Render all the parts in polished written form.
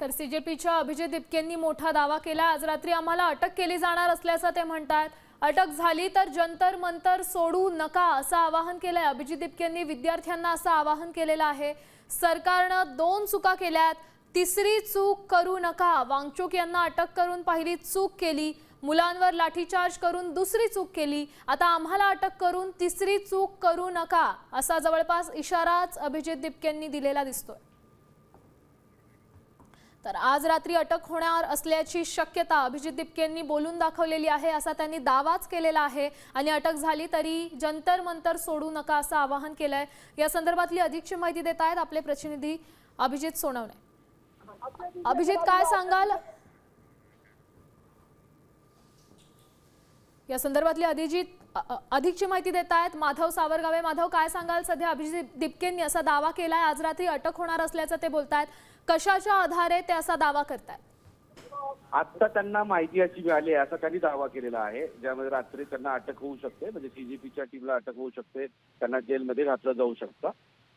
तर सीजेपीच्या अभिजित दिपकेंनी मोठा दावा केला। आज रात्री आम्हाला अटक केली जाणार असल्याचं ते म्हणतात। अटक झाली तर जंतर मंतर सोडू नका असं आवाहन केलंय। अभिजित दिपकेंनी विद्यार्थ्यांना असं आवाहन केलेलं आहे। सरकारनं 2 चुका केल्यात, तिसरी चूक करू नका। वांगचूक यांना अटक करून पहिली चूक केली, मुलांवर लाठीचार्ज करून दुसरी चूक केली, आता आम्हाला अटक करून तिसरी चूक करू नका असा जवळपास इशाराच अभिजित दिपकेंनी दिलेला दिसतोय। तर आज रात्री अटक होणार असल्याची शक्यता अभिजित दिपकेंनी बोलून दाखवलेली आहे, असा त्यांनी दावाच केलेला आहे। आणि अटक झाली तरी जंतर मंतर सोडू नका असं आवाहन केलंय। या संदर्भातली अधिकची माहिती देत आहेत आपले प्रतिनिधी अभिजित सोनवणे। अभिजित, काय सांगाल या संदर्भातली अधिकची माहिती देत आहेत माधव सावरगावे। माधव, काय सांगाल? सध्या अभिजित दिपकेंनी असा दावा केलाय, आज रात्री अटक होणार असल्याचं ते बोलतायत। कशाच्या आधारे ते असा दावा करतायत? आता त्यांना माहिती अशी मिळाली आहे असा त्यांनी दावा केलेला आहे, ज्यामध्ये रात्री त्यांना अटक होऊ शकते, म्हणजे सीजेपीच्या टीमला अटक होऊ शकते, त्यांना जेलमध्ये घातलं जाऊ शकतं।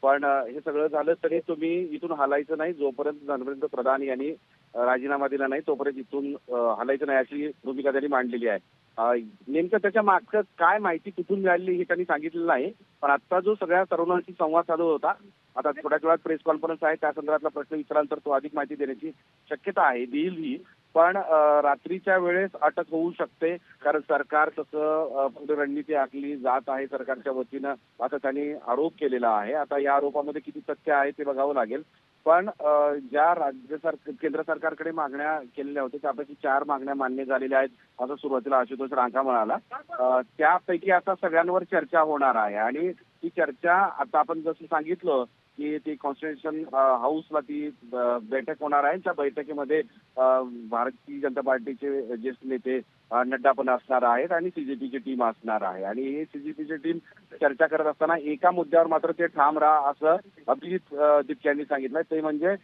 पण हे सगळं झालं तरी तुम्ही इथून हलायचं नाही, जोपर्यंत धर्मेंद्र प्रधान यांनी राजीनामा दिला नाही तोपर्यंत इथून हलायचं नाही अशी भूमिका त्यांनी मांडलेली आहे। नेमकं त्याच्या मागचं काय माहिती कुठून मिळाली हे त्यांनी सांगितलेलं नाही, पण आता जो सगळ्या तरुणांशी संवाद साधू होता, आता थोड्याच वेळात प्रेस कॉन्फरन्स आहे, त्या संदर्भातला प्रश्न विचाराल तर तो अधिक माहिती देण्याची शक्यता आहे, देईल ही। पण रात्रीच्या वेळेस अटक होऊ शकते, कारण सरकार तसं पुढे रणनीती आखली जात आहे सरकारच्या वतीनं, असं त्यांनी आरोप केलेला आहे। आता या आरोपामध्ये किती तथ्य आहे ते बघावं लागेल। पण ज्या केंद्र सरकारकडे मागण्या केलेल्या होत्या त्यापैकी 4 मागण्या मान्य झालेल्या आहेत असं सुरुवातीला आशुतोष रांका म्हणाला। त्यापैकी आता सगळ्यांवर चर्चा होणार आहे आणि ती चर्चा आता आपण जसं सांगितलं की ती कॉन्स्टिट्यूशन हाऊसला ती बैठक होणार आहे। त्या बैठकीमध्ये भारतीय जनता पार्टीचे ज्येष्ठ नेते नड्डा पण असणार आहेत आणि सीजेपीची टीम असणार आहे। आणि ही सीजेपीची टीम चर्चा करत असताना एका मुद्द्यावर मात्र ते ठाम राहा असं अभिजित दिपके यांनी सांगितलंय, ते म्हणजे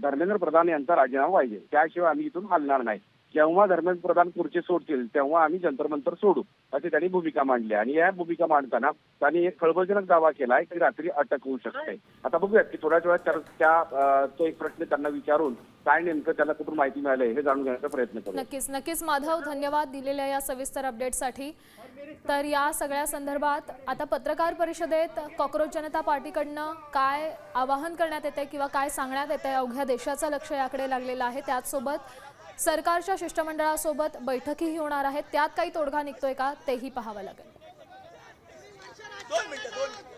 धर्मेंद्र प्रधान यांचा राजीनामा पाहिजे, त्याशिवाय आम्ही इथून हलणार नाही। जेव्हा धर्मेंद्र प्रधान खुर्ची सोडतील तेव्हा आम्ही जंतर मंतर सोडू अशी त्यांनी भूमिका मांडली। आणि या भूमिका मांडताना त्यांनी एक खळबळजनक दावा केलाय की रात्री अटक होऊ शकते। आता बघूयात की थोड्याच वेळात तो एक प्रश्न त्यांना विचारून काय नेमकं त्यांना कुठून माहिती मिळाली हे जाणून घेण्याचा प्रयत्न करू। नक्कीच माधव, धन्यवाद दिलेल्या या सविस्तर अपडेटसाठी। तर या सगळ्या संदर्भात आता पत्रकार परिषदेत कॉकरोच जनता पार्टीकडनं काय आवाहन करण्यात येते किंवा काय सांगण्यात येते, अवघ्या देशाचं लक्ष याकडे लागलेलं आहे। त्याचसोबत सरकारच्या शिष्टमंडळासोबत बैठकीही होणार आहेत, त्यात काही तोडगा निघतोय का तेही पाहावं लागेल। 2 मिनिटं